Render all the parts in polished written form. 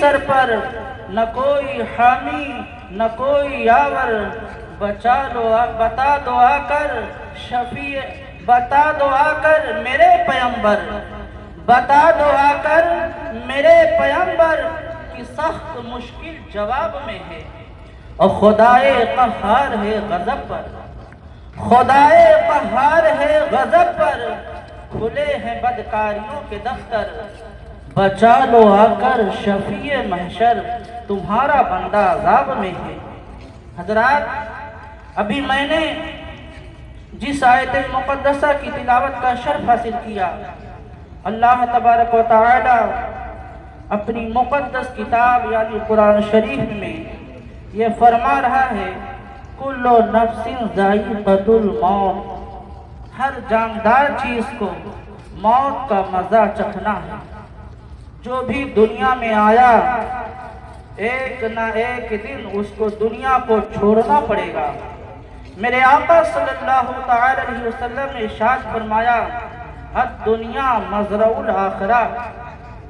Sir पर, न कोई हामी न कोई यावर। बता दो आकर शफी, बता दो आकर मेरे पैगंबर, बता दो आकर मेरे पैगंबर कि सख्त मुश्किल जवाब में है। और खुदाए क़हार है गज़ब पर, खुदाए क़हार है गज़ब पर। खुले हैं बदकारियों के दफ्तर, बचा लो आकर शफीए महशर, तुम्हारा बंदा अज़ाब में है। हज़रात, अभी मैंने जिस आयत मुक़द्दसा की तिलावत का शर्फ हासिल किया, अल्लाह तबारक व तआला अपनी मुक़द्दस किताब यानी कुरान शरीफ में ये फरमा रहा है, कुल्लु नफ्सिन ज़ाइक़तुल मौत। हर जानदार चीज़ को मौत का मज़ा चखना है। जो भी दुनिया में आया एक ना एक दिन उसको दुनिया को छोड़ना पड़ेगा। मेरे आका सल्लल्लाहु तआला अलैहि वसल्लम ने इरशाद फरमाया, दुनिया मज़रउल आखिरा,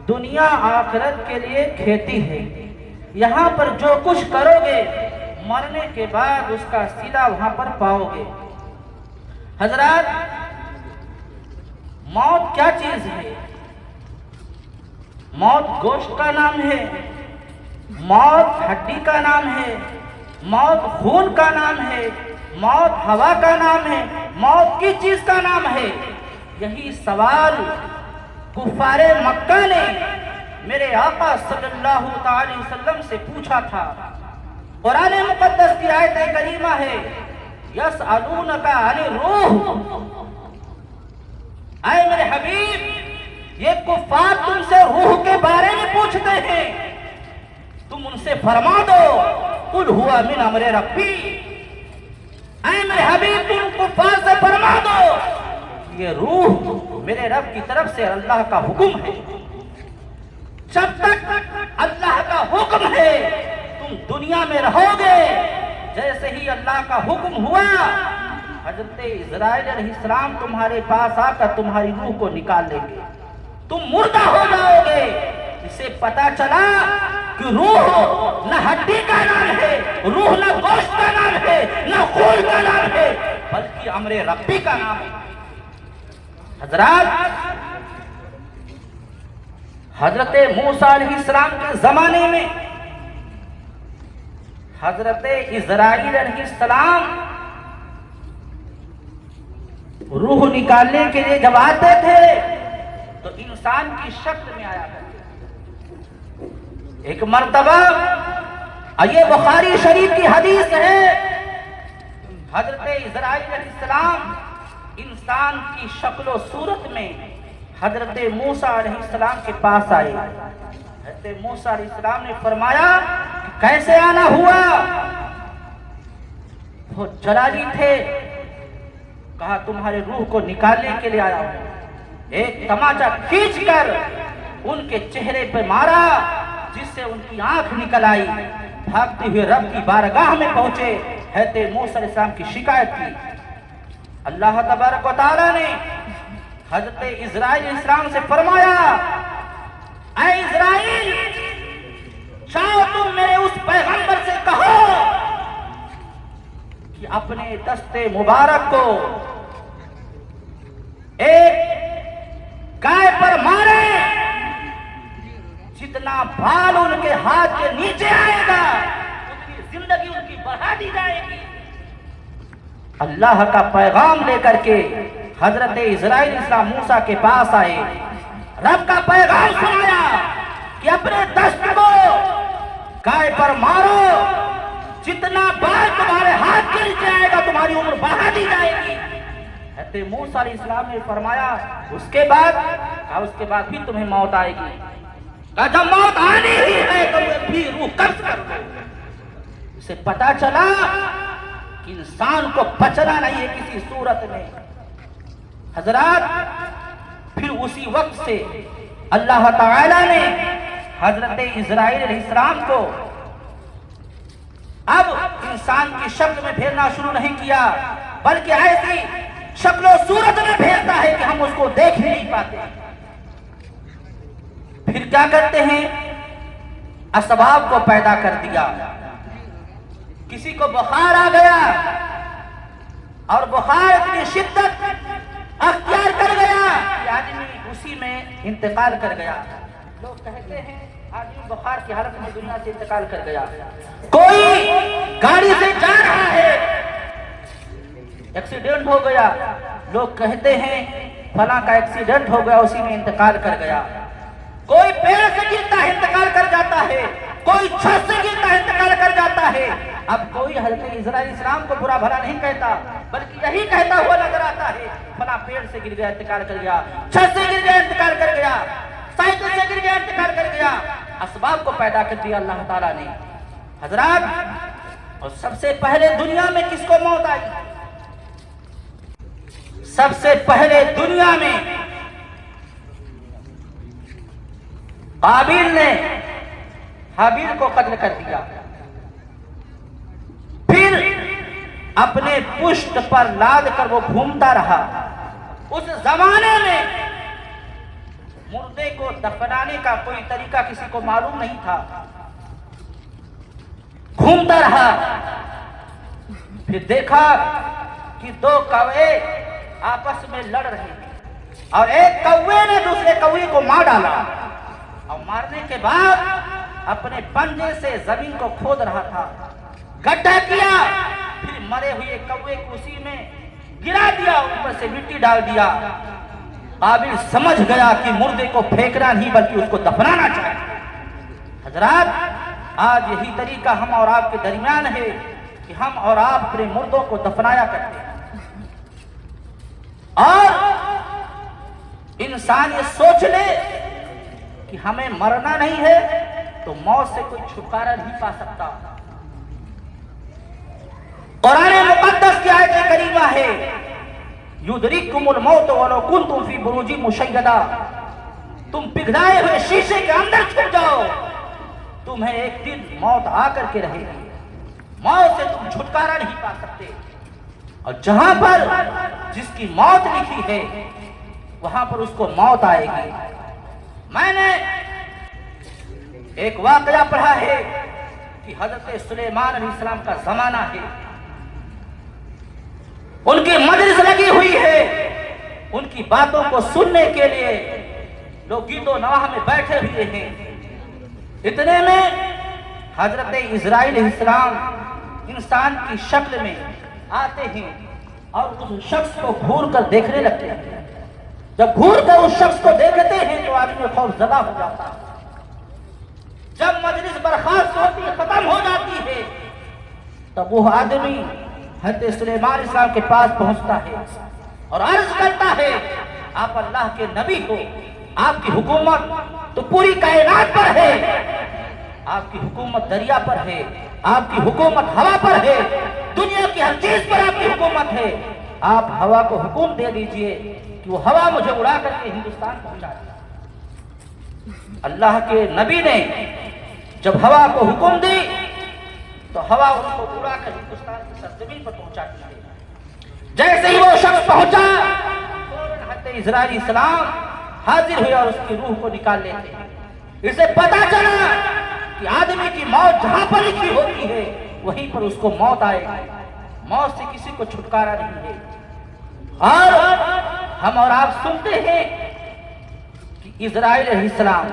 दुनिया आखिरत के लिए खेती है। यहाँ पर जो कुछ करोगे मरने के बाद उसका सिला वहां पर पाओगे। हजरात, मौत क्या चीज है? मौत गोश्त का नाम है, मौत हड्डी का नाम है, मौत खून का नाम है, मौत हवा का नाम है, मौत किस चीज का नाम है? यही सवाल कुफारे मक्का ने मेरे आका सल्लल्लाहु अलैहि वसल्लम से पूछा था। कुरान मुक़द्दस की आयत करीमा है, यसअलूनका अनिर रूह। आए मेरे हबीब, ये कुफार तुमसे रूह के बारे में पूछते हैं, तुम उनसे फरमा दो, कुल हुआ मिन अमरे रब्बी। आए मेरे हबीब, तुम कुफार से फरमा दो, ये रूह मेरे रब की तरफ से अल्लाह का हुक्म है। जब तक अल्लाह का हुक्म है तुम दुनिया में रहोगे। जैसे ही अल्लाह का हुक्म हुआ, हजरत इज़राइल अलैहिस्सलाम तुम्हारे पास आकर तुम्हारी रूह को निकाल लेंगे, तुम मुर्दा हो जाओगे। इसे पता चला कि रूह न हड्डी का नाम है, रूह न गोश्त का नाम है, न खून का नाम है, बल्कि अमरे रब्बी का नाम है। हजरात, हजरत मूसा अलैहिस्सलाम के जमाने में हजरत इज़राइल अलैहिस्सलाम रूह निकालने के लिए जब आते थे तो इंसान की शक्ल में आया करते। एक मर्तबा, ये बुखारी शरीफ की हदीस है, हजरत इज़राइल अलैहिस्सलाम इंसान की शक्ल सूरत में हजरत मूसा अलैहिस्सलाम के पास आए। हजरत मूसा अलैहिस्सलाम ने फरमाया, कैसे आना हुआ? वो जलाली थे। कहा, तुम्हारे रूह को निकालने के लिए आया हूं। एक तमाचा खींचकर उनके चेहरे पे मारा, जिससे उनकी आंख निकल आई। भागते हुए रब की बारगाह में पहुंचे, हजरत मूसा अलैहिस्सलाम की शिकायत की। अल्लाह तबारक व तआला ने हजरत इज़राइल अलैहिस्सलाम से फरमाया, ऐ इज़राइल, जाओ तुम मेरे उस पैगंबर से कहो कि अपने दस्ते मुबारक को एक गाय पर मारे, जितना बाल उनके हाथ के नीचे आएगा उतनी जिंदगी उनकी बढ़ा दी जाएगी। अल्लाह का पैगाम लेकर के हजरत इज़राइल अलैहिस्सलाम मूसा के पास आए। रब का पैगाम सुनाया कि अपने दस्त को गाय पर मारो, जितना बाल तुम्हारे हाथ के नीचे आएगा तुम्हारी उम्र बढ़ा दी जाएगी। हजरत मूसा अलैहिस्सलाम ने फरमाया, उसके बाद? कहा, उसके बाद भी तुम्हें मौत आएगी। कहा, जब मौत आनी ही है तो भी रूह कब्ज कर दो। इसे पता चला कि इंसान को बचना नहीं है किसी सूरत में। हजरात, फिर उसी वक्त से अल्लाह ताला ने हजरत इज़राइल अलैहिस्सलाम को अब इंसान की शक्ल में भेजना शुरू नहीं किया, बल्कि ऐसी शक्ल सूरत में भेजता है कि हम उसको देख ही नहीं पाते। फिर क्या करते हैं? असबाब को पैदा कर दिया। किसी को बुखार आ गया और बुखार इतनी शिद्दत अख्तियार कर गया कि आदमी उसी में इंतकाल कर गया। लोग कहते हैं आदमी बुखार की हालत में दुनिया से इंतकाल कर गया। कोई गाड़ी से जा रहा है, एक्सीडेंट हो गया, लोग कहते हैं फला का एक्सीडेंट हो गया, उसी में इंतकाल कर गया। कोई पेड़ से गिरता है इंतकाल कर जाता है, कोई छत से गिरता है इंतकाल कर जाता है। अब कोई हज़रत इज़राइल इस्लाम को बुरा भला नहीं कहता, बल्कि यही कहता हुआ नजर आता है फला पेड़ से गिर गया इंतकाल कर गया, छत से गिर गया इंतकाल कर गया, साइकिल से गिर गया इंतकाल कर गया। असबाब को पैदा कर दिया अल्लाह ताला ने। हजरात, और सबसे पहले दुनिया में किसको मौत आई? सबसे पहले दुनिया में काबिल ने हाबिल को कत्ल कर दिया। फिर अपने पुष्ट पर लाद कर वो घूमता रहा। उस जमाने में मुर्दे को दफनाने का कोई तरीका किसी को मालूम नहीं था। घूमता रहा, फिर देखा कि दो कौवे आपस में लड़ रहे हैं और एक कौवे ने दूसरे कौवे को मार डाला और मारने के बाद अपने पंजे से जमीन को खोद रहा था, गड्ढा किया, फिर मरे हुए कौवे को उसी में गिरा दिया, ऊपर से मिट्टी डाल दिया। काबिल समझ गया कि मुर्दे को फेंकना नहीं बल्कि उसको दफनाना चाहिए। हजरात, आज यही तरीका हम और आपके दरमियान है कि हम और आप अपने मुर्दों को दफनाया करते हैं। और इंसान ये सोच ले कि हमें मरना नहीं है तो मौत से कोई छुटकारा नहीं पा सकता। कुरान मुकद्दस की आयत करीमा है, युदरिकुमुल मौत वलो कुंतुम फी बुरूजिन मुशय्यदा। तुम पिघलाए हुए शीशे के अंदर छुप जाओ, तुम्हें एक दिन मौत आकर के रहेगी। मौत से तुम छुटकारा नहीं पा सकते। और जहां पर जिसकी मौत लिखी है वहां पर उसको मौत आएगी। मैंने एक वाकया पढ़ा है कि हजरत सुलेमान अलैहिस्सलाम का जमाना है, उनकी मजलिस लगी हुई है, उनकी बातों को सुनने के लिए लोग गीतो नवाह में बैठे हुए हैं। इतने में हजरत इज़राइल अलैहिस्सलाम इंसान की शक्ल में आते हैं और उस शख्स को घूर कर देखने लगते हैं। जब घूर कर उस शख्स को देखते हैं तो आदमी खौफजदा हो जाता है। जब मजलिस बर्खास्त होती है, खत्म हो जाती है, तब वो आदमी हज़रत सुलेमान अलैहिस्सलाम के पास पहुंचता है और अर्ज करता है, आप अल्लाह के नबी हो, आपकी हुकूमत तो पूरी कायनात पर है, आपकी हुकूमत दरिया पर है, आपकी हुकूमत हवा पर है, दुनिया की हर चीज पर आपकी हुकूमत है। आप हवा को हुक्म दे दीजिए कि वो हवा मुझे उड़ा करके हिंदुस्तान पहुंचा दे। अल्लाह के नबी ने जब हवा को हुक्म दी तो हवा उनको उड़ा कर हिंदुस्तान की सरजमीन पर पहुंचाती है। जैसे ही वो शख्स पहुंचा, हज़रत इज़राइल इस्लाम हाजिर हुए और उसकी रूह को निकाल लेते हैं। इसे पता चला कि आदमी की मौत जहां पर लिखी होती है वहीं पर उसको मौत आएगी। मौत से किसी को छुटकारा नहीं है। और हम और आप सुनते हैं कि इज़राइल अलैहिस्सलाम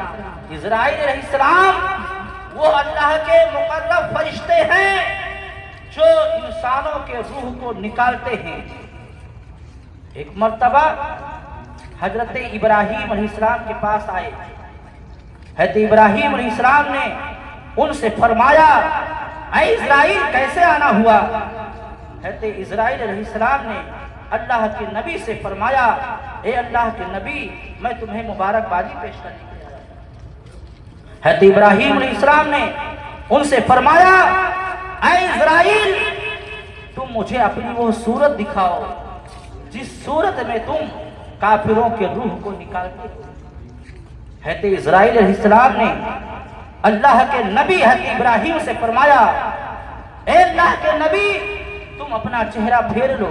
वो अल्लाह के मुकर्रब फरिश्ते हैं जो इंसानों के रूह को निकालते हैं। एक मर्तबा हजरत इब्राहीम अलैहिस्सलाम के पास आए। हजरत इब्राहीम अलैहिस्सलाम ने उनसे फरमाया, ऐ इज़राइल कैसे आना हुआ? हजरत इज़राइल अलैहिस्सलाम ने अल्लाह के नबी से फरमाया, ए अल्लाह के नबी, मैं तुम्हें मुबारकबादी पेश करने के लिए आया हूं। हजरत इब्राहीम अलैहिस्सलाम ने उनसे फरमाया, ऐ इज़राइल, तुम मुझे अपनी वो सूरत दिखाओ जिस सूरत में तुम काफिरों के रूह को निकालते हो। हजरत इज़राइल अलैहिस्सलाम ने अल्लाह के नबी हजरत इब्राहीम से फरमाया, ए अल्लाह के नबी, तुम अपना चेहरा फेर लो।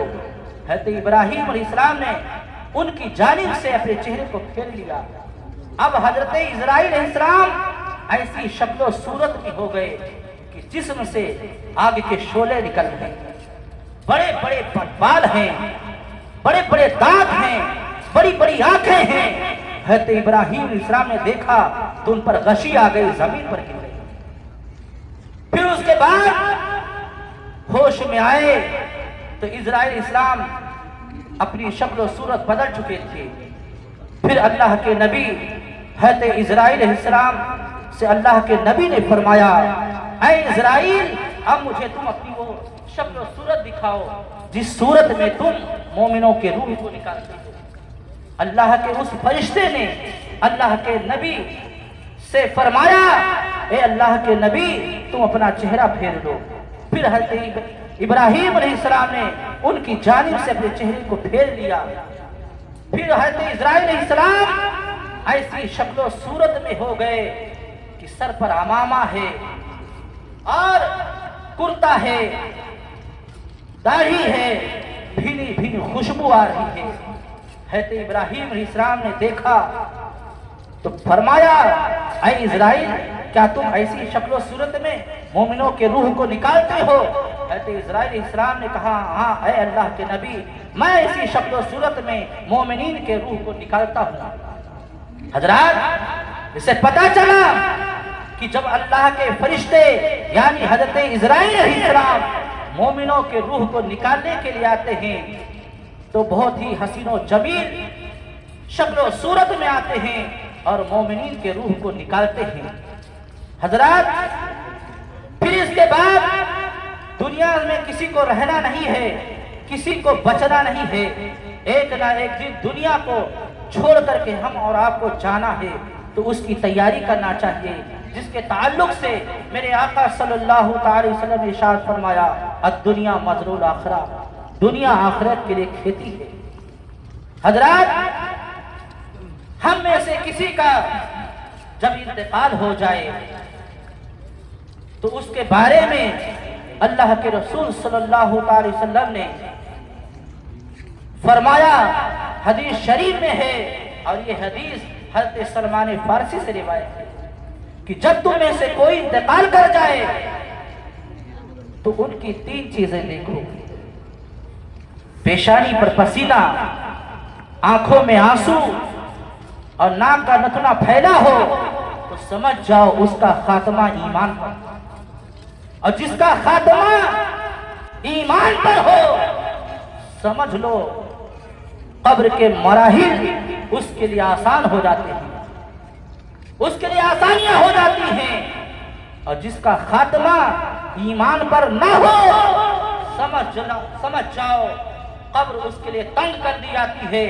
हजरत इब्राहीम अलैहिस्सलाम ने उनकी जानिब से अपने चेहरे को फेर लिया। अब हजरत इज़राइल अलैहिस्सलाम ऐसी शक्लो सूरत में हो गए कि जिस्म से आग के शोले निकल गए। बड़े बड़े बाल हैं, बड़े बड़े दांत हैं, बड़ी बड़ी आंखें हैं। हज़रत इब्राहिम अलैहिस्सलाम ने देखा तो उन पर गशी आ गई, जमीन पर गिर गई। फिर उसके बाद होश में आए तो इजराइल इस्लाम अपनी शक्ल सूरत बदल चुके थे। फिर अल्लाह के नबी हज़रत इजराइल अलैहिस्सलाम से अल्लाह के नबी ने फरमाया, ऐ इजराइल, अब मुझे तुम अपनी वो शक्ल सूरत दिखाओ जिस सूरत में तुम मोमिनों के रूह को निकालते हो। अल्लाह के उस फरिश्ते ने अल्लाह के नबी से फरमाया, ए अल्लाह के नबी, तुम अपना चेहरा फेर लो। फिर हज़रत इब्राहिम अलैहिस्सलाम ने उनकी जानिब से अपने चेहरे को फेर लिया। फिर हज़रत इजराइल अलैहिस्सलाम ऐसी शक्ल सूरत में हो गए कि सर पर अमामा है और कुर्ता है, दाढ़ी है, भीनी भीनी खुशबू आ रही है। हज़रत इब्राहिम अलैहिस्सलाम ने देखा तो फरमाया, ऐ इजराइल, क्या तुम ऐसी शक्ल सूरत में मोमिनों के रूह को निकालते हो? हज़रत इजराइल अलैहिस्सलाम ने कहा, हाँ ऐ अल्लाह के नबी, मैं ऐसी शक्ल सूरत में मोमिनीन के रूह को निकालता हूँ। हजरात, इससे पता चला कि जब अल्लाह के फरिश्ते यानी हज़रत इजराइल अलैहिस्सलाम मोमिनों के रूह को निकालने के लिए आते हैं तो बहुत ही हसीनो जमील शक्ल सूरत में आते हैं और मोमिनीन के रूह को निकालते हैं। हजरात, फिर इसके बाद दुनिया में किसी को रहना नहीं है, किसी को बचना नहीं है। एक ना एक दिन दुनिया को छोड़ करके हम और आपको जाना है, तो उसकी तैयारी करना चाहिए, जिसके ताल्लुक से मेरे आका सल्लल्लाहु अलैहि वसल्लम ने इरशाद फरमाया, अद-दुनिया मज़रूल आखिरा, दुनिया आखिरत के लिए खेती है। हजरात, हम में से किसी का जब इंतकाल हो जाए तो उसके बारे में अल्लाह के रसूल सल्लल्लाहु अलैहि वसल्लम ने फरमाया, हदीस शरीफ में है, और ये हदीस हज़रत सलमान फारसी से रिवायत है कि जब तुम में से कोई इंतकाल कर जाए तो उनकी 3 चीजें देखो, पेशानी पर पसीना, आंखों में आंसू और नाक का नथुना फैला हो तो समझ जाओ उसका खात्मा ईमान पर, और जिसका खात्मा ईमान पर हो समझ लो कब्र के मराहिल उसके लिए आसान हो जाते हैं, उसके लिए आसानियां हो जाती हैं। और जिसका खात्मा ईमान पर ना हो समझ जाओ कब्र उसके लिए तंग कर दी जाती है,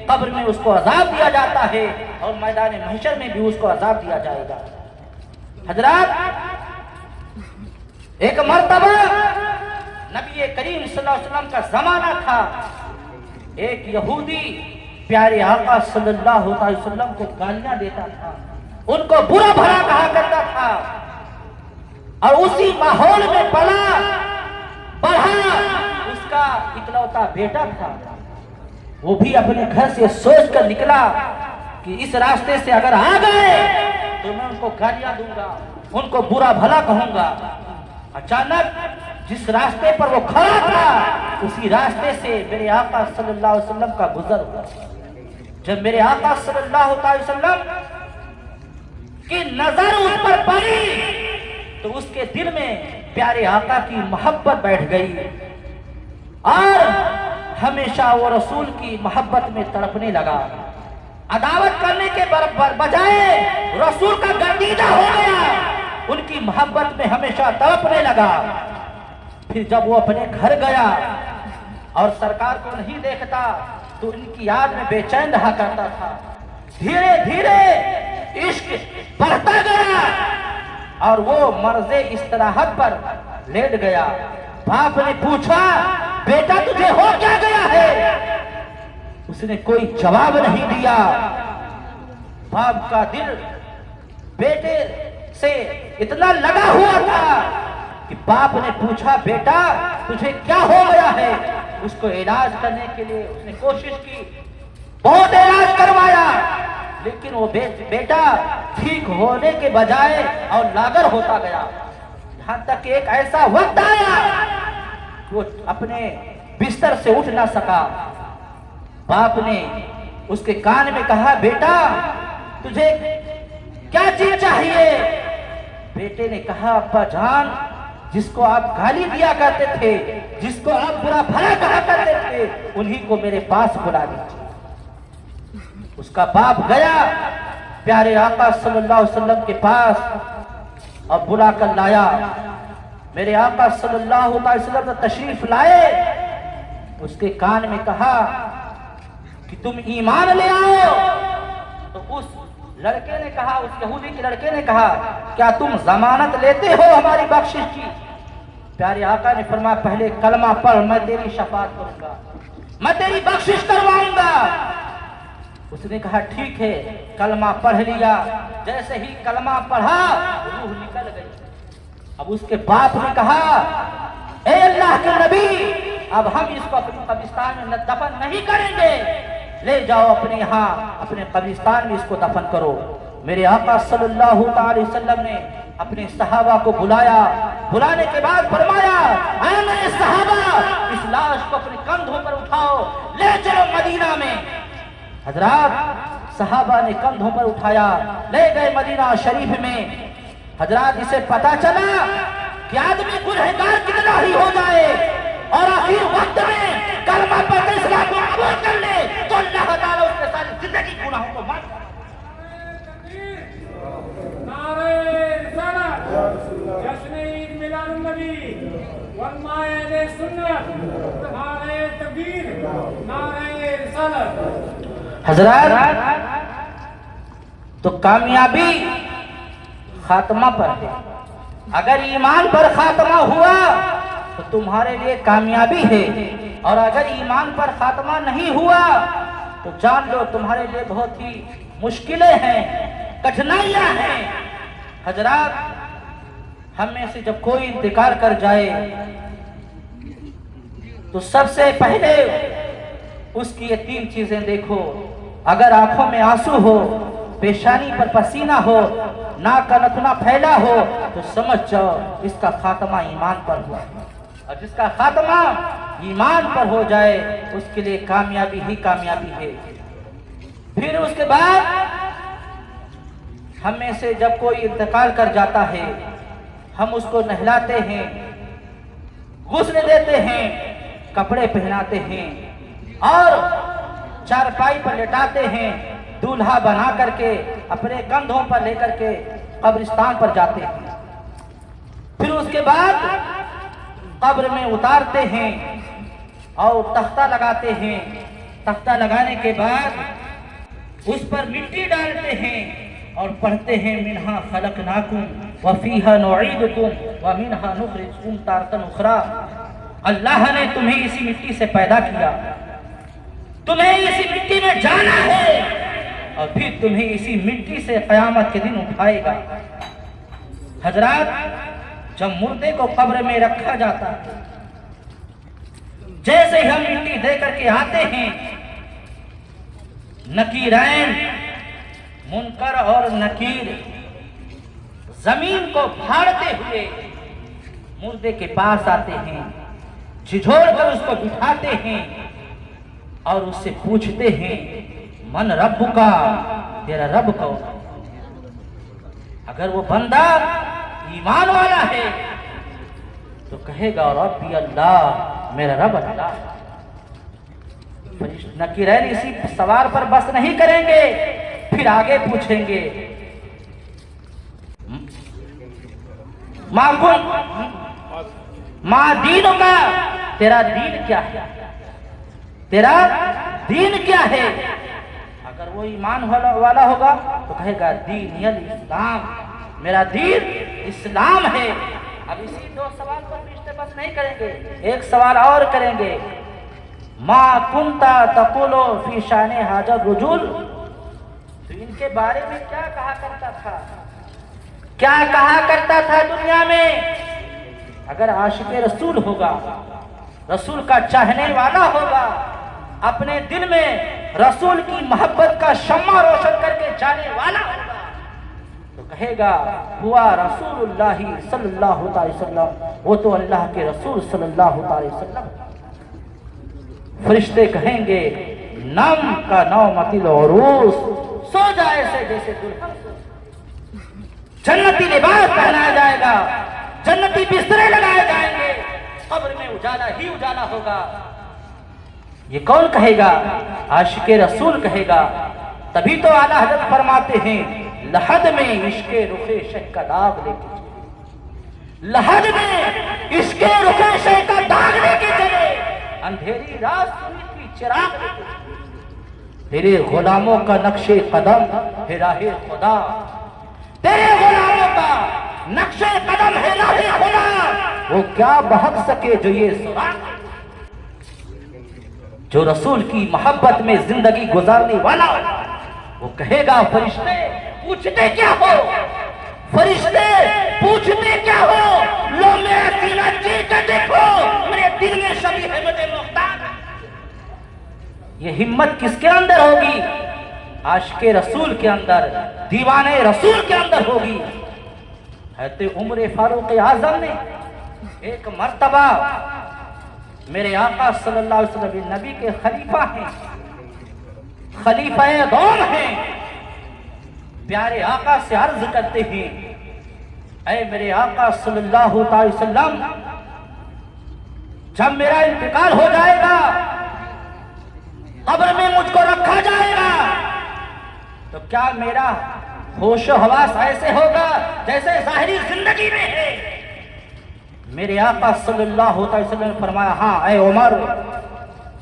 कब्र में उसको अजाब दिया जाता है और मैदान महशर में भी उसको अजाब दिया जाएगा। हजरात, एक मर्तबा नबी करीम सल्लल्लाहु अलैहि वसल्लम का जमाना था, एक यहूदी प्यारे आका सल्लल्लाहु अलैहि वसल्लम को गालियां देता था, उनको बुरा भला कहा करता था, और उसी माहौल में पला बढ़ा उसका इकलौता बेटा था। वो भी अपने घर से सोच कर निकला कि इस रास्ते से अगर आ गए तो मैं उनको गालियां दूंगा, उनको बुरा भला कहूंगा। अचानक जिस रास्ते पर वो खड़ा था उसी रास्ते से मेरे आका सल्लल्लाहु अलैहि वसल्लम का गुजर हुआ। जब मेरे आका सल्लल्लाहु अलैहि वसल्लम की नजर उस पर पड़ी तो उसके दिल में प्यारे आका की मोहब्बत बैठ गई और हमेशा वो रसूल की मोहब्बत में तड़पने लगा। अदावत करने के बजाय रसूल का गर्दीदा हो गया, उनकी मोहब्बत में हमेशा तड़पने लगा। फिर जब वो अपने घर गया और सरकार को नहीं देखता तो उनकी याद में बेचैन रहा करता था। धीरे धीरे इश्क बढ़ता गया और वो मर्ज़े इस्तराहत पर लेट गया। बाप ने पूछा, बेटा तुझे हो क्या गया है? उसने कोई जवाब नहीं दिया। बाप का दिल बेटे से इतना लगा हुआ था कि बाप ने पूछा, बेटा तुझे क्या हो गया है? उसको इलाज करने के लिए उसने कोशिश की, बहुत इलाज करवाया, लेकिन वो बेटा ठीक होने के बजाय और लागर होता गया। यहाँ तक एक ऐसा वक्त आया वो अपने बिस्तर से उठ ना सका। बाप ने उसके कान में कहा, बेटा तुझे क्या चीज चाहिए? बेटे ने कहा, अब्बा जान, जिसको आप गाली दिया करते थे, जिसको आप बुरा भला कहा करते थे, उन्हीं को मेरे पास बुला दीजिए। उसका बाप गया प्यारे आका सल्लल्लाहु अलैहि वसल्लम के पास और बुला कर लाया। मेरे आका सल्लल्लाहु अलैहि वसल्लम तशरीफ लाए, उसके कान में कहा कि तुम ईमान ले आओ। तो उस लड़के ने कहा, उस यहूदी के लड़के ने कहा, क्या तुम जमानत लेते हो हमारी बख्शिश की? प्यारे आका ने फरमाया, पहले कलमा पढ़, मैं तेरी शफाअत करूंगा, मैं तेरी बख्शिश करवाऊंगा। उसने कहा ठीक है, कलमा पढ़ लिया। जैसे ही कलमा पढ़ा रूह निकल गई। अब उसके बाप ने कहा, ए अल्लाह के नबी, अब हम इसको अपने कब्रिस्तान में दफन नहीं करेंगे, ले जाओ अपने यहाँ अपने कब्रिस्तान में इसको दफन करो। मेरे आका सल्लल्लाहु अलैहि वसल्लम ने अपने सहाबा को बुलाया। बुलाने के बाद फरमाया, ऐ मेरे सहाबा, इस लाश को अपने कंधों पर उठाओ, ले चलो मदीना में। हजरात सहाबा ने कंधों पर उठाया, ले गए मदीना शरीफ में। हजरात इसे पता चला कि आदमी गुनहगार कितना ही हो जाए और आखिर वक्त में कलमा पढ़कर इस्लाम को कबूल कर ले तो अल्लाह ताला उसके सारी जिंदगी गुनाहों को माफ कर। नारे रिसालत, जश्न ईद मिलादुन नबी, वल्माए सुन्नत, नारे तकबीर, नारे रिसालत। हजरात तो कामयाबी खात्मा पर है। अगर ईमान पर खात्मा हुआ तो तुम्हारे लिए कामयाबी है, और अगर ईमान पर खात्मा नहीं हुआ तो जान लो तुम्हारे लिए बहुत ही मुश्किलें हैं, कठिनाइयां हैं। हजरात हम में से जब कोई इंतकाल कर जाए तो सबसे पहले उसकी ये 3 चीजें देखो। अगर आंखों में आंसू हो, पेशानी पर पसीना हो, नाक का नथुना फैला हो, तो समझ जाओ इसका खात्मा ईमान पर हुआ। और जिसका खात्मा ईमान पर हो जाए उसके लिए कामयाबी ही कामयाबी है। फिर उसके बाद हम में से जब कोई इंतकाल कर जाता है, हम उसको नहलाते हैं, गुस्ल देते हैं, कपड़े पहनाते हैं और चारपाई पर लेटाते हैं, दूल्हा बना करके अपने कंधों पर लेकर के कब्रिस्तान पर जाते हैं। फिर उसके बाद कब्र में उतारते हैं और तख्ता लगाते हैं। तख्ता लगाने के बाद उस पर मिट्टी डालते हैं और पढ़ते हैं, मिन्हा खलकनाकुम व फीहा नुईदुकुम व मिन्हा नुखरिजुकुम तारतन उखरा। अल्लाह ने तुम्हें इसी मिट्टी से पैदा किया, तुम्हें इसी मिट्टी में जाना है और फिर तुम्हें इसी मिट्टी से कयामत के दिन उठाएगा। हजरात जब मुर्दे को कब्र में रखा जाता है, जैसे ही हम मिट्टी दे करके आते हैं, नकीरैन मुनकर और नकीर जमीन को फाड़ते हुए मुर्दे के पास आते हैं, झिझोड़ कर उसको बिठाते हैं और उससे पूछते हैं, मन रब का, तेरा रब कौन? अगर वो बंदा ईमान वाला है तो कहेगा रब्बी अल्लाह, मेरा रब अल्लाह। नकीरैन इसी सवाल पर बस नहीं करेंगे, फिर आगे पूछेंगे, माँ दीन का, तेरा दीन क्या है, तेरा दीन क्या है? अगर वो ईमान वाला होगा तो कहेगा दीन यल इस्लाम, मेरा दीन इस्लाम है। अब इसी 2 सवाल पर रिश्ते बस नहीं करेंगे, एक सवाल और करेंगे, मा कुंता तकुलो फी शाने हाजर रुजुल, तो इनके बारे में क्या कहा करता था, क्या कहा करता था दुनिया में? अगर आशिक़े रसूल होगा, रसूल का चाहने वाला होगा, अपने दिल में रसूल की मोहब्बत का शम्मा रोशन करके जाने वाला होगा तो कहेगा हुआ रसूलुल्लाह सल्लल्लाहु अलैहि वसल्लम, वो तो अल्लाह के रसूल सल्लल्लाहु अलैहि वसल्लम। फरिश्ते कहेंगे नम का नौमतिल उरूस, सो जाए से जैसे दुल्हन, जन्नती लिबास पहनाया जाएगा, जन्नती बिस्तरे लगाए जाएंगे, कब्र में उजाला ही उजाला होगा। ये कौन कहेगा? आशिके रसूल कहेगा। तभी तो आला हज़रत फरमाते हैं लहद में इश्के रुखे शह का दाग लेके, लहद में इश्के रुखे शह का दाग लेके चले, अंधेरी रात सुनी चिराग लेके चले। तेरे गुलामों का नक्शे कदम है राहे खुदा, तेरे गुलामों का नक्शे कदम है राहे खुदा, वो क्या बहक सके जो ये सुराग। जो रसूल की मोहब्बत में जिंदगी गुजारने वाला वो कहेगा फरिश्ते पूछते क्या हो, फरिश्ते पूछते क्या हो, लो मेरा सीना चीर कर देखो, मेरे दिल में शबी है मुझे मुख्तार। ये हिम्मत किसके अंदर होगी? आशिके रसूल के अंदर, दीवाने रसूल के अंदर होगी। हज़रत उमर फारूक आज़म ने एक मर्तबा, मेरे आका सल्लल्लाहु अलैहि वसल्लम नबी के खलीफा हैं, खलीफाए दौम हैं, प्यारे आका से अर्ज करते हैं ऐ मेरे आका सल्लल्लाहु अलैहि वसल्लम, जब मेरा इंतकाल हो जाएगा, कब्र में मुझको रखा जाएगा, तो क्या मेरा होशो हवास ऐसे होगा जैसे जाहिरी जिंदगी में है? मेरे आका सल्लल्लाहु अलैहि वसल्लम ने फरमाया हाँ ऐ उमर।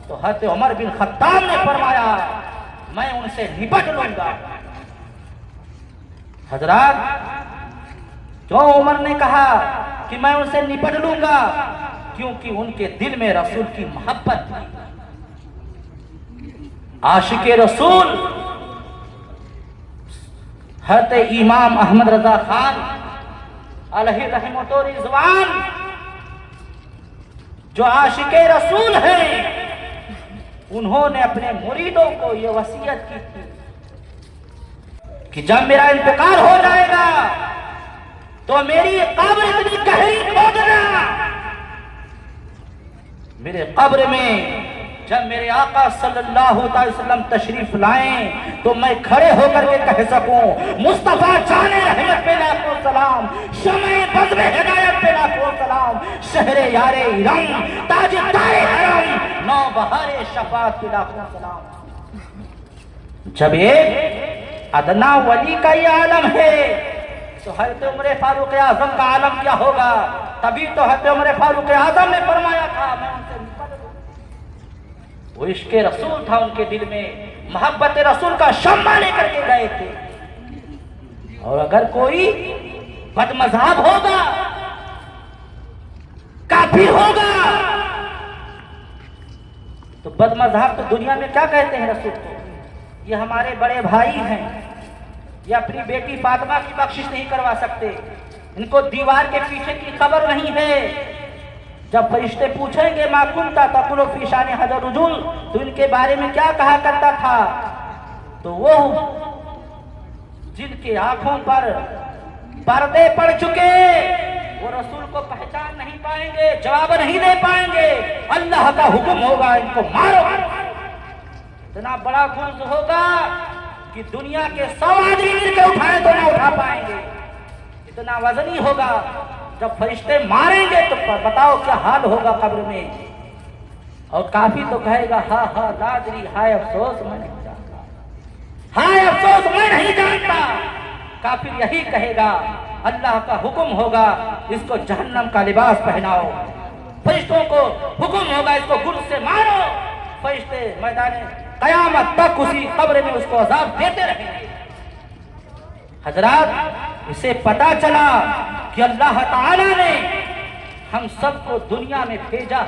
तो हज़रत उमर बिन खत्ताब ने फरमाया मैं उनसे निपट लूंगा। हजरात, जो उमर ने कहा कि मैं उनसे निपट लूंगा, क्योंकि उनके दिल में रसूल की मोहब्बत थी। आशिके रसूल हज़रत इमाम अहमद रजा खान अलैहि रहमतुर रिज़वान, जो आशिके रसूल हैं, उन्होंने अपने मुरीदों को यह वसीयत की थी कि जब मेरा इंतकाल हो जाएगा तो मेरी कब्र इतनी गहरी खोदना, मेरे कब्र में जब मेरे आका सल्लल्लाहु अलैहि वसल्लम तशरीफ लाएं तो मैं खड़े होकर के कह सकूं मुस्तफा जाने रहमत पे लाखों सलाम, शमे बज़्म में हिदायत पे लाखों सलाम, शहरे यारे इरम, ताज तारे हरम, नौ बहारे शफात पे लाखों सलाम। जब एक अदना वली का ये आलम है तो हज़रत उमर फारूक आज़म का आलम क्या होगा? तभी तो हज़रत उमर फारूक आज़म ने फरमाया था मैं उनसे निपट लूं। वो इश्क़े रसूल था उनके दिल में, मोहब्बत रसूल का शम्मा लेकर के गए थे। और अगर कोई बदमज़हब होगा, काफिर होगा, तो बदमज़हब तो दुनिया में क्या कहते हैं रसूल को? ये हमारे बड़े भाई हैं, ये अपनी बेटी फातिमा की बख्शिश नहीं करवा सकते, इनको दीवार के पीछे की खबर नहीं है। जब फरिश्ते पूछेंगे माकुम था तकुलो फीशाने हजर रुजुल, तो इनके बारे में क्या कहा करता था? तो वो जिनके आंखों पर पर्दे पड़ चुके वो रसूल को पहचान नहीं पाएंगे, जवाब नहीं दे पाएंगे। अल्लाह का हुक्म होगा इनको मारो। इतना बड़ा गुर्ज होगा कि दुनिया के 100 आदमी मिलकर उठाए तो ना उठा पाएंगे, इतना वजनी होगा। जब फरिश्ते मारेंगे तो बताओ क्या हाल होगा कब्र में। और काफी तो कहेगा हा हा दादरी, हाय अफसोस मैं नहीं जानता, हाय अफसोस मैं नहीं जानता। काफिर यही कहेगा, अल्लाह का हुक्म होगा इसको जहन्नम का लिबास पहनाओ, फरिश्तों को हुक्म होगा इसको गुर्ज से मारो। फरिश्ते मैदान कयामत तक उसी कब्र में उसको अज़ाब देते रहेंगे। हजरात, इसे पता चला कि अल्लाह ताला ने हम सबको दुनिया में भेजा,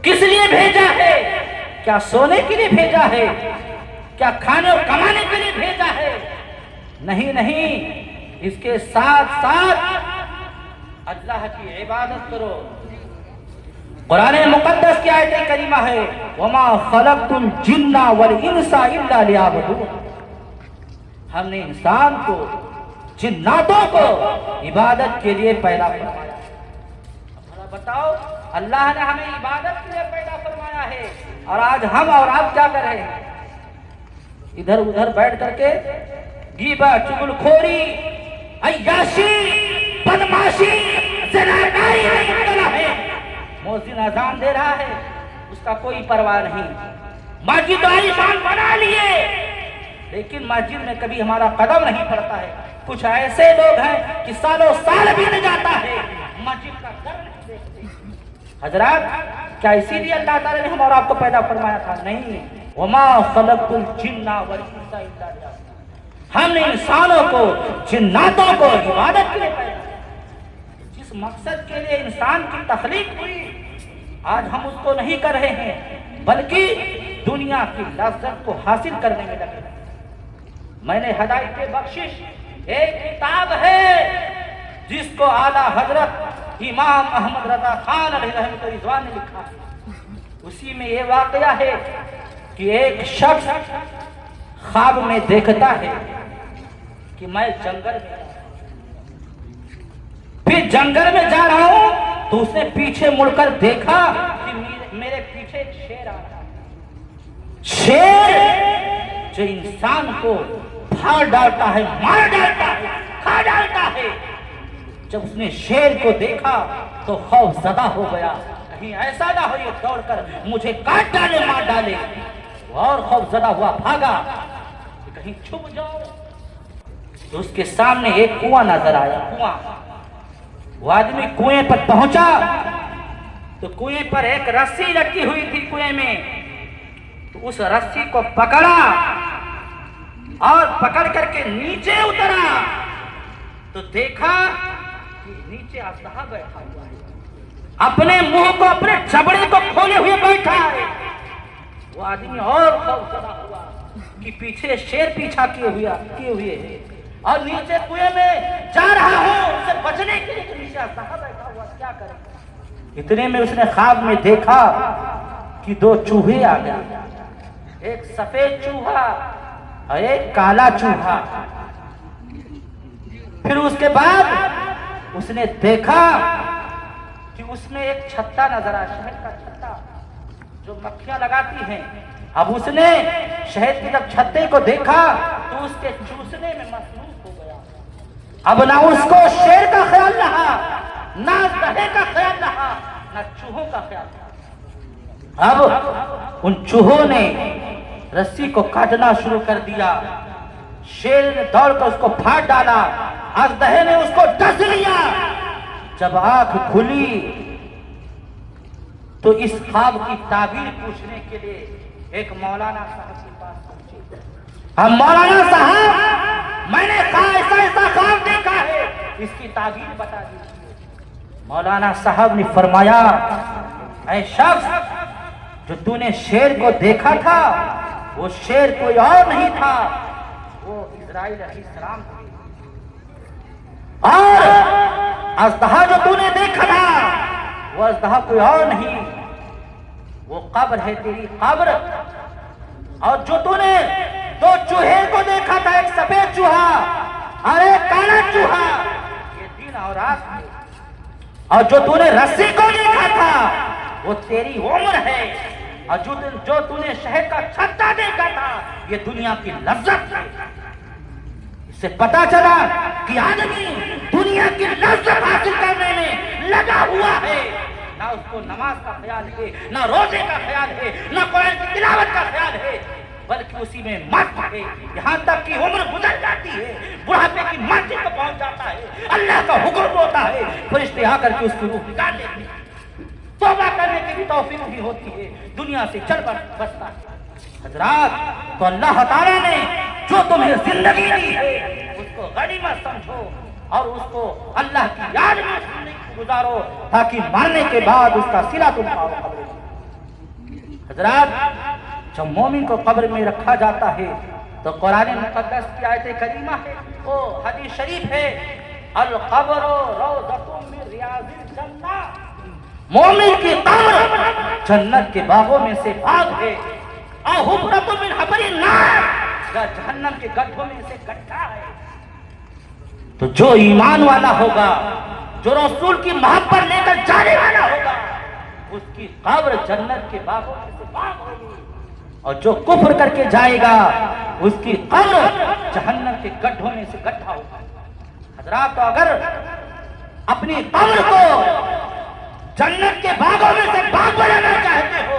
किस लिए भेजा है? क्या सोने के लिए भेजा है? क्या खाने और कमाने के लिए भेजा है? नहीं नहीं, इसके साथ साथ अल्लाह की इबादत करो, कुरान मुकद्दस की आयत करीमा है, वमा खलक़तुल जिन्ना वल इंसा इल्ला लियअबुदून। हमने इंसान को, जिन्नातों को इबादत के लिए पैदा फरमाया। बताओ, अल्लाह ने हमें इबादत के लिए पैदा फरमाया है, और आज हम और आप क्या कर रहे हैं? इधर उधर बैठ करके गीबत, चुगलखोरी, अय्याशी, बदमाशी, ज़िनाकारी में मुब्तला है। मौज़िन अज़ान दे रहा है, उसका कोई परवाह नहीं। मस्जिद आलिशान बना लिए, लेकिन मस्जिद में कभी हमारा कदम नहीं पड़ता है। कुछ ऐसे लोग हैं कि सालों साल बीत जाता है, मस्जिद का दर नहीं देखते। हजरात, क्या इसीलिए अल्लाह ताला ने हम और आपको पैदा फरमाया था? नहीं, वमा खलक़तुल जिन्ना वल इंसा इल्ला लियअबुदून। हमने इंसानों को, जिन्नातों को इबादत के लिए पैदा, जिस मकसद के लिए इंसान की तख्लीक हुई, आज हम उसको नहीं कर रहे हैं, बल्कि दुनिया की लज्जत को हासिल करने में लगे। मैंने हिदायत बख्शिश एक किताब है जिसको आला हजरत इमाम अहमद रजा खान अलैहि रिज़वान ने लिखा। उसी में ये वाकया है कि एक शख्स ख्वाब में देखता है कि मैं जंगल में, फिर जंगल में जा रहा हूं तो उसने पीछे मुड़कर देखा कि मेरे पीछे एक शेर आ रहा है। शेर जो इंसान को फाड़ डालता है, मार डालता है, खा डालता है। जब उसने शेर को देखा तो खौफ ज़दा हो गया, कहीं ऐसा ना हो ये दौड़कर मुझे काट डाले, मार डाले। और खौफ ज़दा हुआ, भागा कि कहीं छुप जाओ। तो उसके सामने एक कुआं नजर आया, कुआं। वो आदमी कुएं पर पहुंचा तो कुएं पर एक रस्सी लटकी हुई थी कुएं में। तो उस रस्सी को पकड़ा और पकड़ करके नीचे उतरा तो देखा कि नीचे अज़दहा बैठा हुआ है, अपने मुंह को, अपने जबड़े को खोले हुए बैठा है। वो आदमी और खौफज़दा हुआ कि पीछे शेर पीछा किए हुए है, और नीचे कुएं में जा रहा हूं उसे बचने के लिए, तो नीचे अज़दहा बैठा हुआ, क्या करें? इतने में उसने ख्वाब में देखा कि दो चूहे आ गए, एक सफेद चूहा और एक काला चूहा। फिर उसके बाद उसने देखा कि उसमें एक छत्ता नजर आया, शहद का छत्ता जो मक्खियां लगाती हैं। अब उसने शहद की जब छत्ते को देखा तो उसके चूसने में मसरूफ हो गया। अब ना उसको शेर का ख्याल रहा, ना दहे का ख्याल रहा, ना चूहों का ख्याल रहा। अब उन चूहों ने रस्सी को काटना शुरू कर दिया। शेर ने दौड़कर उसको फाड़ डाला, अज़दहे ने उसको डस लिया। जब आंख खुली तो इस ख्वाब की ताबीर पूछने के लिए एक मौलाना साहब के पास पहुंचे। हम मौलाना साहब, मैंने ऐसा ऐसा ख्वाब देखा है, इसकी ताबीर बता दीजिए। मौलाना साहब ने फरमाया, ऐ शख्स, जो तूने शेर को देखा था वो शेर कोई और नहीं था, वो इस्राइल अलैहिस्सलाम थे। और अज़दहा जो तूने देखा था वो अज़दहा कोई और नहीं, वो कब्र है, तेरी कब्र। और जो तूने दो चूहे को देखा था, एक सफेद चूहा और एक काला चूहा, ये दिन और रात है। और जो तूने रस्सी को देखा था वो तेरी उम्र है। और जो तूने शहद का छत्ता देखा था ये दुनिया की लज्जत है। इससे पता चला कि आदमी दुनिया की लज्जत हासिल करने में लगा हुआ है। ना उसको नमाज का ख्याल है, ना रोजे का ख्याल है, ना कुरान की तिलावत का ख्याल है, बल्कि उसी में मस्त है। यहाँ तक कि उम्र गुजर जाती है, बुढ़ापे की मंजिल को पहुंच जाता है, अल्लाह का हुक्म होता है, फरिश्ते आकर के उसकी रूह निकाल लेते हैं। तौबा करने की भी तौफीक भी होती है, दुनिया से चल बसता है। हजरात, तो अल्लाह ताला ने जो तुम्हें जिंदगी दी है उसको गनीमत समझो और उसको अल्लाह की याद में जिंदगी गुजारो, ताकि मरने के बाद उसका सिला तुम पाओ कब्र में। हजरात, जब मोमिन को कब्र में रखा जाता है तो कुरान मुकद्दस की आयत करीमा है, वो हदीस शरीफ है, अल कब्र रौज़तुम मिन रियाज़िल जन्नह। मोमिन की कब्र जन्नत के बागों में से बाग है, और हुफरतुन मिन हफरी नार, जहन्नम के गड्ढों में से गड्ढा है। तो जो ईमान वाला होगा, जो रसूल की मोहब्बत लेकर जाने वाला होगा, उसकी कब्र जन्नत के बागों में से बाग होगी, और जो कुफ्र करके जाएगा उसकी कब्र जहन्नम के गड्ढों में से गड्ढा होगा। हजरात, तो अगर अपनी कब्र को जन्नत के बागों में से बाग बनाना चाहते हो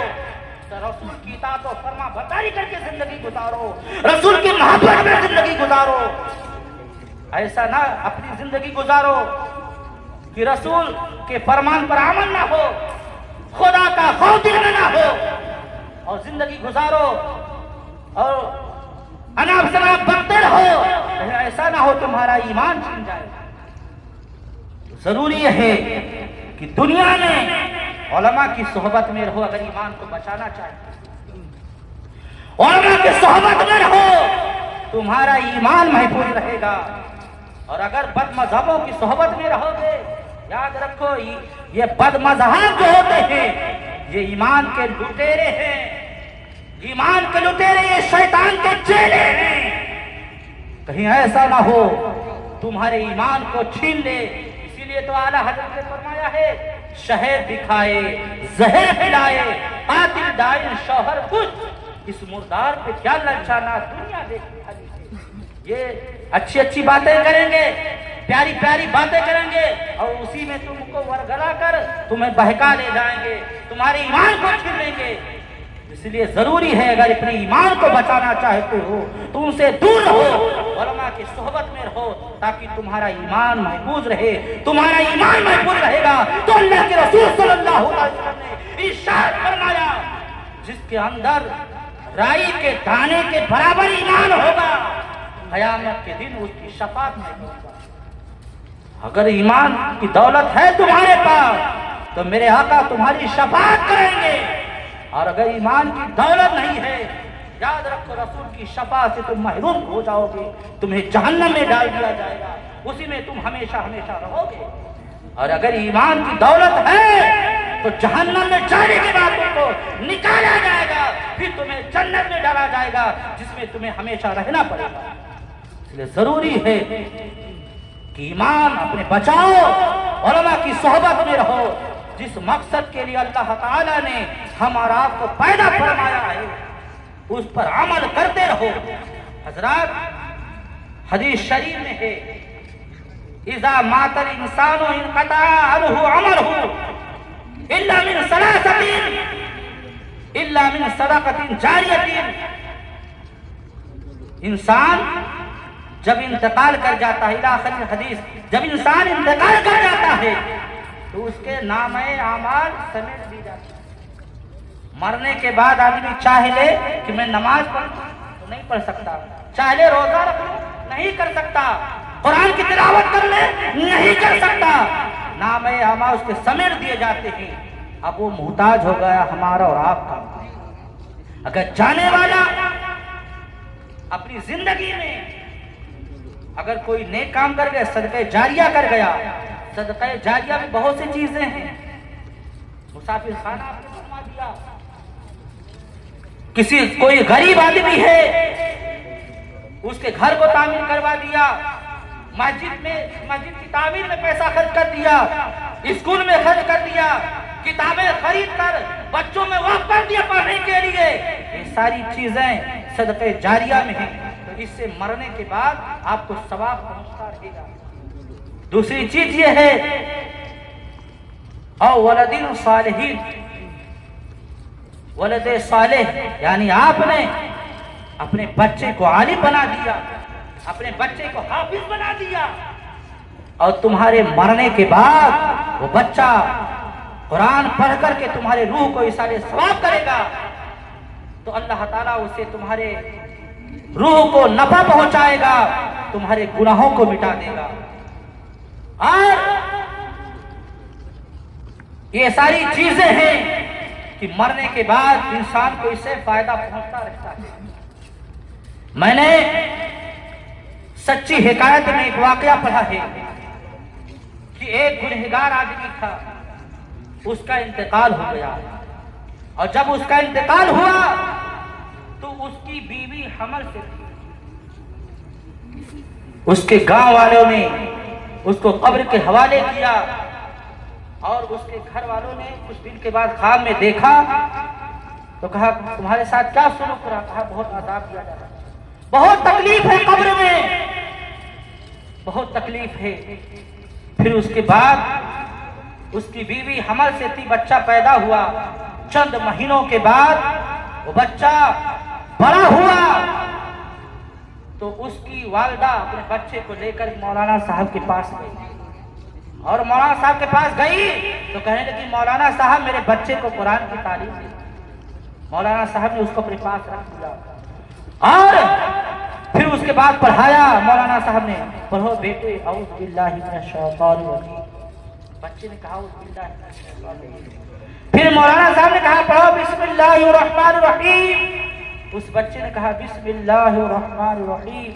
तो रसूल की इताअत और फर्मा बरदारी करके जिंदगी गुजारो, रसूल की मोहब्बत में जिंदगी गुजारो। ऐसा ना अपनी जिंदगी गुजारो कि रसूल के फरमान पर अमल ना हो, खुदा का खौफ दिल में ना हो, और जिंदगी गुजारो और अनाप शनाप बनते रहो। ऐसा ना हो तुम्हारा ईमान छिन जाए। जरूरी है कि दुनिया में उलमा की सोहबत में रहो। अगर ईमान को बचाना चाहते, उलमा की सोहबत में रहो, तुम्हारा ईमान महफूज रहेगा। और अगर बदमज़हबों की सोहबत में रहोगे, याद रखो ये बदमज़हब जो होते हैं ये ईमान के लुटेरे हैं, ईमान के लुटेरे ये शैतान के चेले हैं। कहीं ऐसा ना हो तुम्हारे ईमान को छीन ले। इसीलिए तो आला हज़रत ने फरमाया है, शहर दिखाए जहर खिलाए कातिल दाइन शौहर कुछ, इस मुर्दार पे क्या ललचाना, दुनिया देखी खाली। ये अच्छी अच्छी बातें करेंगे, प्यारी प्यारी बातें करेंगे, और उसी में तुमको वरगला कर तुम्हें बहका ले जाएंगे, तुम्हारे ईमान को छीन लेंगे। इसलिए जरूरी है अगर अपने ईमान को बचाना चाहते हो तो उनसे दूर रहो, उलमा की सोहबत में रहो, ताकि तुम्हारा ईमान महफूज रहे। तुम्हारा ईमान महफूज रहेगा तो अल्लाह के रसूल सल्लल्लाहु अलैहि वसल्लम ने इरशाद फरमाया, जिसके अंदर राई के दाने के बराबर ईमान होगा, क़यामत के दिन उसकी शफाअत में होगा। अगर ईमान की दौलत है तुम्हारे पास तो मेरे आका तुम्हारी शफाअत करेंगे, और अगर ईमान की दौलत नहीं है, याद रखो रसूल की शफाअत से तुम महरूम हो जाओगे, तुम्हें जहन्नम में डाल दिया जाएगा, उसी में तुम हमेशा हमेशा रहोगे। और अगर ईमान की दौलत है तो जहन्नम में जाने के बाद तुमको निकाला जाएगा, फिर तुम्हें जन्नत में डाला जाएगा, जिसमें तुम्हें हमेशा रहना पड़ेगा। इसलिए जरूरी है कि ईमान अपने बचाओ, उलमा की सोहबत में रहो। जिस मकसद के लिए अल्लाह ताला ने हमारा आपको पैदा फरमाया है उस पर अमल करते रहो। हजरात, हदीस शरीफ में है, इज़ा मातल इंसानो इनक़ता अन्हु अमलहु इल्ला मिन सलासतिन इल्ला मिन सदक़तिन जारियतिन। इंसान जब इंतकाल कर जाता है, इला आखिर हदीस, जब इंसान इंतकाल कर जाता है तो उसके नामे आमाल समेट दी जाती है। मरने के बाद आदमी चाह ले कि मैं नमाज पढ़ूं तो नहीं पढ़ सकता, चाह ले रोजा रख लूं नहीं कर सकता, कुरान की तिलावत कर ले नहीं कर सकता, नामे आमाल उसके समेट दिए जाते हैं। अब वो मुहताज हो गया हमारा और आपका। अगर जाने वाला अपनी जिंदगी में अगर कोई नेक काम कर गया, सदका जारिया कर गया, सदका जारिया में बहुत सी चीजें हैं। मुसाफिर खाना आपने बनवा दिया, किसी कोई गरीब आदमी है उसके घर को तामीर करवा दिया, मस्जिद की तामीर में पैसा खर्च कर दिया, स्कूल में खर्च कर दिया, किताबें खरीद कर बच्चों में वक्फ कर दिया पढ़ने के लिए। ये सारी चीजें सदका जारिया में हैं, तो इससे मरने के बाद आपको सवाब पहुंचता रहेगा। दूसरी चीज ये है, और वलदिन सालिहीन, वलद सालेह, यानी आपने अपने बच्चे को आलिम बना दिया, अपने बच्चे को हाफिज बना दिया, और तुम्हारे मरने के बाद वो बच्चा कुरान पढ़ करके तुम्हारे रूह को इसाले सवाब करेगा, तो अल्लाह ताला उसे तुम्हारे रूह को नफा पहुंचाएगा, तुम्हारे गुनाहों को मिटा देगा। और ये सारी चीजें हैं कि मरने के बाद इंसान को इससे फायदा पहुंचता रहता है। मैंने सच्ची हिकायत में एक वाकया पढ़ा है कि एक गुनहगार आदमी था, उसका इंतकाल हो गया। और जब उसका इंतकाल हुआ तो उसकी बीवी हमल से थी। उसके गांव वालों ने उसको कब्र के हवाले किया और उसके घर वालों ने कुछ दिन के बाद ख्वाब में देखा तो कहा तुम्हारे साथ क्या सुलूक रहा? कहा बहुत अज़ाब दिया जा रहा है, बहुत तकलीफ है कब्र में, बहुत तकलीफ है। फिर उसके बाद उसकी बीवी हमल से थी, बच्चा पैदा हुआ। चंद महीनों के बाद वो बच्चा बड़ा हुआ तो उसकी वालिदा अपने बच्चे को लेकर मौलाना साहब के पास गई और मौलाना साहब के पास गई तो कहने लगी मौलाना साहब मेरे बच्चे को कुरान की तालीम दी। मौलाना साहब ने उसको अपने पास रख दिया और फिर उसके बाद पढ़ाया। मौलाना साहब ने पढ़ो बेटे औज़ बिल्लाहि मिनश शैतानिर रजीम। बच्चे ने कहा औज़ बिल्लाहि मिनश शैतानिर रजीम। फिर मौलाना साहब ने कहा पढ़ो बिस्मिल्लाहिर रहमानिर रहीम। उस बच्चे ने कहा बिस्मिल्लाहिर रहमानिर रहीम।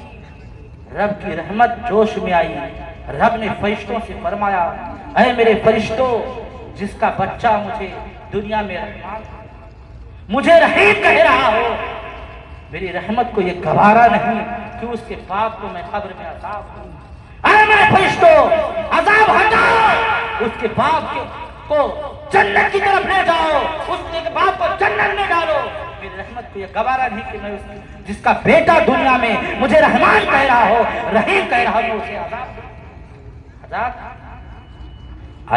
रब की रहमत जोश में आई। रब ने फरिश्तों से फरमाया ऐ मेरे फरिश्तों, जिसका बच्चा मुझे दुनिया में रहमान मुझे रहीम कह रहा हो, मेरी रहमत को ये गवारा नहीं कि उसके बाप को मैं कब्र में अज़ाब दूं। ऐ मेरे फरिश्तों, अज़ाब हटाओ, उसके बाप को जन्नत की तरफ ले जाओ, उसके बाप को जन्नत में डालो। मेरी रहमत को ये गवारा नहीं कि मैं उसकी जिसका बेटा दुनिया में मुझे रहमान कह रहा हो, रहीम कह रहा हो, उसे अज़ाब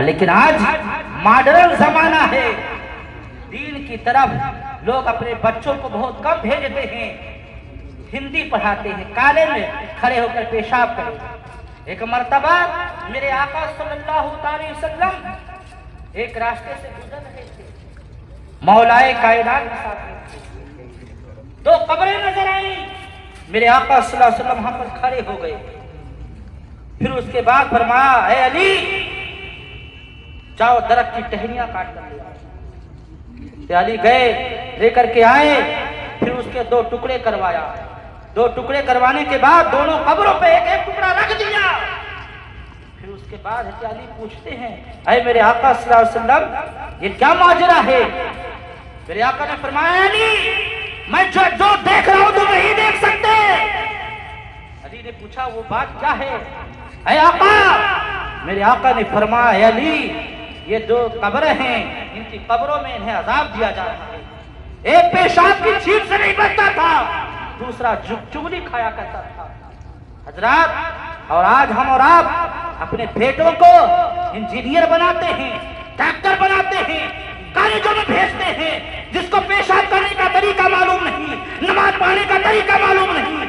लेकिन आज मॉडर्न जमाना है, दीन की तरफ लोग अपने बच्चों को बहुत कम भेजते हैं, हिंदी पढ़ाते हैं, काले में खड़े होकर पेशाब करें। एक मर्तबा मेरे आका सल्लल्लाहु अलैहि वसल्लम एक रास्ते से गुजर रहे थे, मौलाए कायनात के साथ दो कब्रें नजर आई। मेरे आका सल्लल्लाहु अलैहि वसल्लम वहां पर खड़े हो गए। फिर उसके बाद फरमाया ऐ अली जाओ दरख्त की टहनियां काट कर ले आओ। अली गए लेकर के आए, फिर उसके दो टुकड़े करवाया। दो टुकड़े करवाने के बाद दोनों कब्रों पे एक एक टुकड़ा रख दिया। फिर उसके बाद अली पूछते हैं ऐ मेरे आका सल्लल्लाहु अलैहि वसल्लम ये क्या माजरा है? मेरे आका ने फरमाया अली मैं जो देख रहा हूं तुम नहीं देख सकते। अली ने पूछा वो बात क्या है? ऐ आका, मेरे आका ने फरमाया अली ये दो कब्र हैं, इनकी कब्रों में इन्हें अजाब दिया जा रहा है। एक पेशाब की छींट से नहीं बचता था, दूसरा चुगली खाया करता था। हजरात, और आज हम और आप अपने बेटों को इंजीनियर बनाते हैं, डॉक्टर बनाते हैं, कॉलेजों में भेजते हैं, जिसको पेशाब करने का तरीका मालूम नहीं, नमाज पढ़ने का तरीका मालूम नहीं,